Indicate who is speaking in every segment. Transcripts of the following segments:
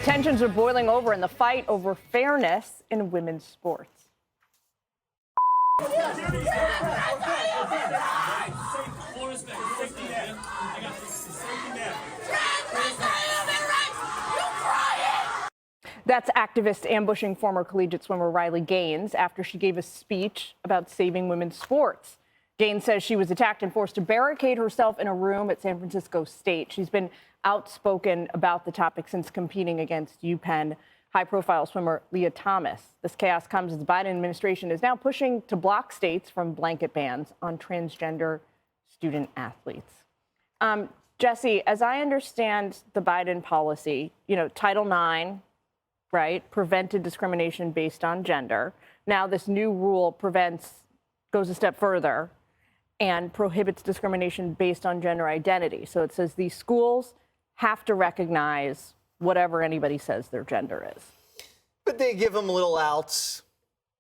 Speaker 1: Tensions are boiling over in the fight over fairness in women's sports. That's activist ambushing former collegiate swimmer Riley Gaines after she gave a speech about saving women's sports. Gaines says she was attacked and forced to barricade herself in a room at San Francisco State. She's been outspoken about the topic since competing against UPenn high-profile swimmer Leah Thomas. This chaos comes as the Biden administration is now pushing to block states from blanket bans on transgender student athletes. Jesse, as I understand the Biden policy, Title IX, right, prevented discrimination based on gender. Now this new rule goes a step further and prohibits discrimination based on gender identity. So it says these schools have to recognize whatever anybody says their gender is.
Speaker 2: But they give them little outs.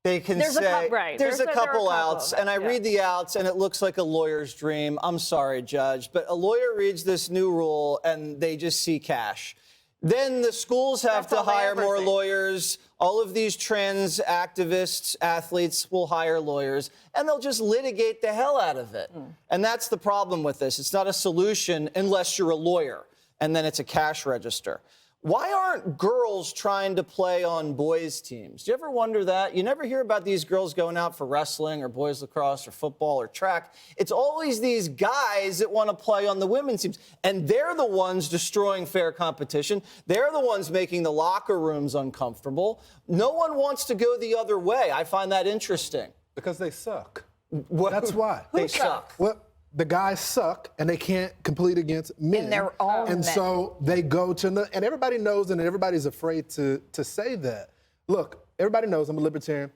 Speaker 2: They can
Speaker 1: there's
Speaker 2: there's a couple outs, and I read the outs, and it looks like a lawyer's dream. I'm sorry, Judge, but a lawyer reads this new rule, and they just see cash. Then the schools have to hire more lawyers. All of these trans activists, athletes will hire lawyers, and they'll just litigate the hell out of it. And that's the problem with this. It's not a solution unless you're a lawyer, and then it's a cash register. Why aren't girls trying to play on boys' teams? Do you ever wonder that? You never hear about these girls going out for wrestling or boys lacrosse or football or track. It's always these guys that want to play on the women's teams. And they're the ones destroying fair competition. They're the ones making the locker rooms uncomfortable. No one wants to go the other way. I find that interesting.
Speaker 3: Because they suck.
Speaker 2: Well,
Speaker 3: that's why.
Speaker 2: They suck.
Speaker 3: Well, the guys suck, and they can't compete against men.
Speaker 4: In their own
Speaker 3: and
Speaker 4: men.
Speaker 3: so they go to, and everybody knows, and everybody's afraid to say that. Look, everybody knows I'm a libertarian.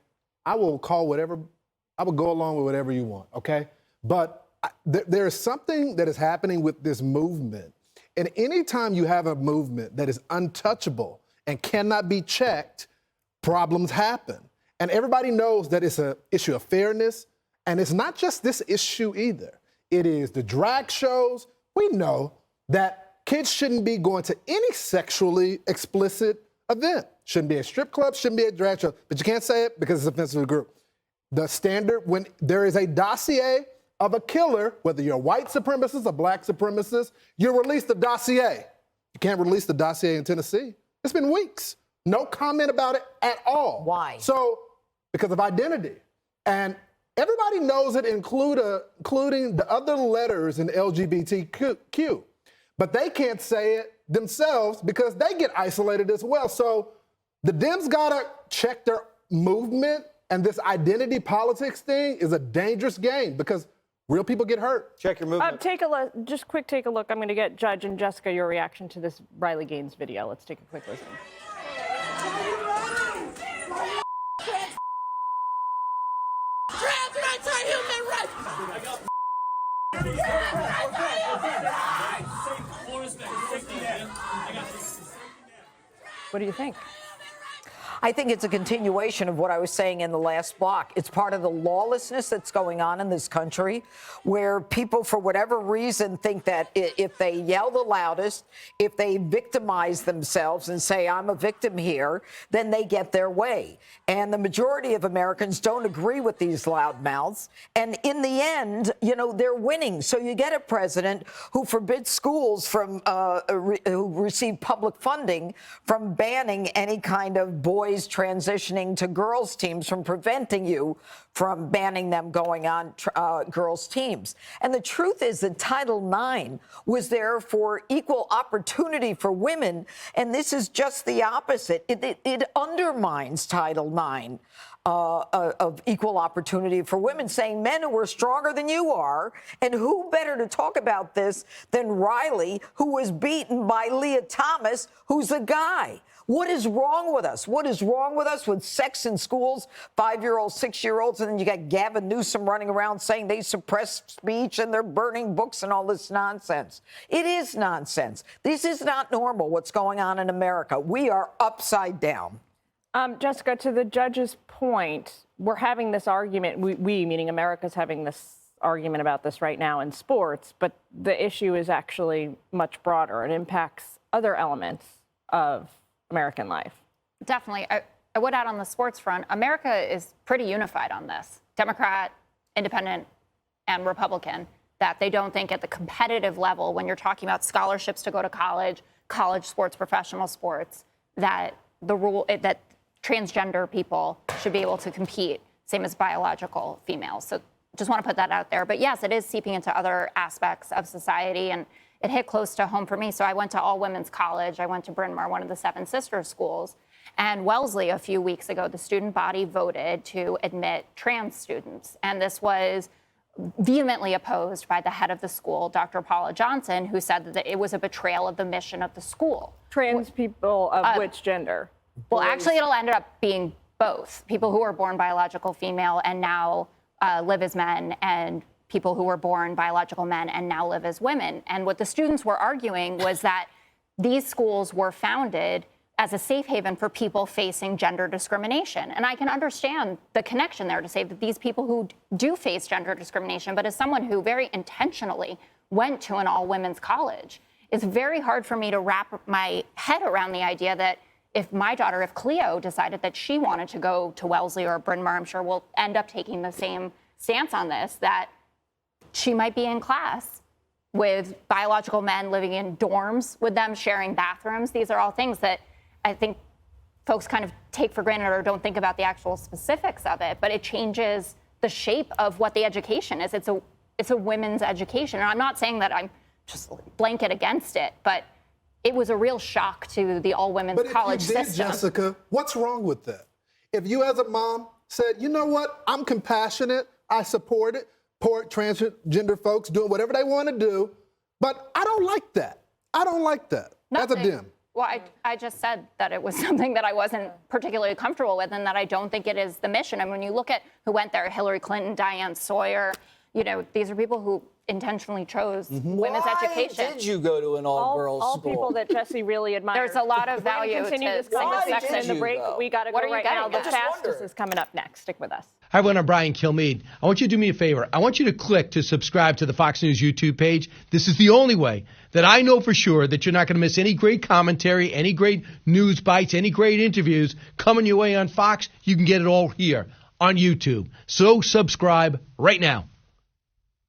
Speaker 3: I will go along with whatever you want, okay? But there is something that is happening with this movement. And anytime you have a movement that is untouchable and cannot be checked, problems happen. And everybody knows that it's an issue of fairness, and it's not just this issue either. It is the drag shows. We know that kids shouldn't be going to any sexually explicit event. Shouldn't be a strip club, shouldn't be a drag show. But you can't say it because it's offensive to the group. The standard, when there is a dossier of a killer, whether you're a white supremacist or black supremacist, you release the dossier. You can't release the dossier in Tennessee. It's been weeks. No comment about it at all.
Speaker 4: Why?
Speaker 3: So, because of identity. And everybody knows it, including the other letters in LGBTQ. But they can't say it themselves because they get isolated as well. So the Dems gotta check their movement, and this identity politics thing is a dangerous game because real people get hurt.
Speaker 2: Check your movement.
Speaker 1: Take a look. I'm going to get Judge and Jessica your reaction to this Riley Gaines video. Let's take a quick listen. What do you think?
Speaker 4: I think it's a continuation of what I was saying in the last block. It's part of the lawlessness that's going on in this country, where people, for whatever reason, think that if they yell the loudest, if they victimize themselves and say, I'm a victim here, then they get their way. And the majority of Americans don't agree with these loudmouths. And in the end, they're winning. So you get a president who forbids schools from who receive public funding from banning any kind of boys transitioning to girls teams, from preventing you from banning them going on girls teams. And the truth is that Title IX was there for equal opportunity for women, and this is just the opposite. It undermines Title IX. Of equal opportunity for women, saying men who are stronger than you are. And who better to talk about this than Riley, who was beaten by Leah Thomas, who's a guy. What is wrong with us? What is wrong with us with sex in schools, 5-year-olds, 6-year-olds, and then you got Gavin Newsom running around saying they suppress speech and they're burning books and all this nonsense. It is nonsense. This is not normal, what's going on in America. We are upside down.
Speaker 1: Jessica, to the judge's point, we're having this argument, we meaning America's having this argument about this right now in sports, but the issue is actually much broader. It impacts other elements of American life.
Speaker 5: Definitely. I would add on the sports front, America is pretty unified on this. Democrat, independent, and Republican, that they don't think at the competitive level, when you're talking about scholarships to go to college, college sports, professional sports, that that transgender people should be able to compete, same as biological females. So just want to put that out there. But yes, it is seeping into other aspects of society, and it hit close to home for me. So I went to all women's college. I went to Bryn Mawr, one of the 7 sister schools. And Wellesley, a few weeks ago, the student body voted to admit trans students. And this was vehemently opposed by the head of the school, Dr. Paula Johnson, who said that it was a betrayal of the mission of the school.
Speaker 1: Trans people of which gender?
Speaker 5: Well, actually, it'll end up being both. People who were born biological female and now live as men, and people who were born biological men and now live as women. And what the students were arguing was that these schools were founded as a safe haven for people facing gender discrimination. And I can understand the connection there to say that these people who do face gender discrimination, but as someone who very intentionally went to an all-women's college, it's very hard for me to wrap my head around the idea that if my daughter, if Cleo decided that she wanted to go to Wellesley or Bryn Mawr, I'm sure we'll end up taking the same stance on this, that she might be in class with biological men living in dorms with them, sharing bathrooms. These are all things that I think folks kind of take for granted or don't think about the actual specifics of it, but it changes the shape of what the education is. It's a women's education. And I'm not saying that I'm just blanket against it, but it was a real shock to the all-women's college
Speaker 3: system. But if you did,
Speaker 5: system.
Speaker 3: Jessica, what's wrong with that? If you as a mom said, you know what, I'm compassionate, I support it, support transgender folks doing whatever they want to do, but I don't like that. I don't like that.
Speaker 5: Nothing.
Speaker 3: As a Dem.
Speaker 5: Well, I just said that it was something that I wasn't particularly comfortable with and that I don't think it is the mission. And when you look at who went there, Hillary Clinton, Diane Sawyer, these are people who intentionally chose women's education.
Speaker 2: Why did you go to an all-girls
Speaker 1: all
Speaker 2: school?
Speaker 1: people that Jesse really admires.
Speaker 5: There's a lot of value
Speaker 1: We're continue
Speaker 5: to
Speaker 1: this conversation
Speaker 5: single-sex
Speaker 1: in the break. We got to go
Speaker 5: What are you
Speaker 1: right now.
Speaker 5: getting
Speaker 1: The
Speaker 5: at?
Speaker 1: fastest is coming up next. Stick with us.
Speaker 6: Hi, everyone. I'm Brian Kilmeade. I want you to do me a favor. I want you to click to subscribe to the Fox News YouTube page. This is the only way that I know for sure that you're not going to miss any great commentary, any great news bites, any great interviews coming your way on Fox. You can get it all here on YouTube. So subscribe right now.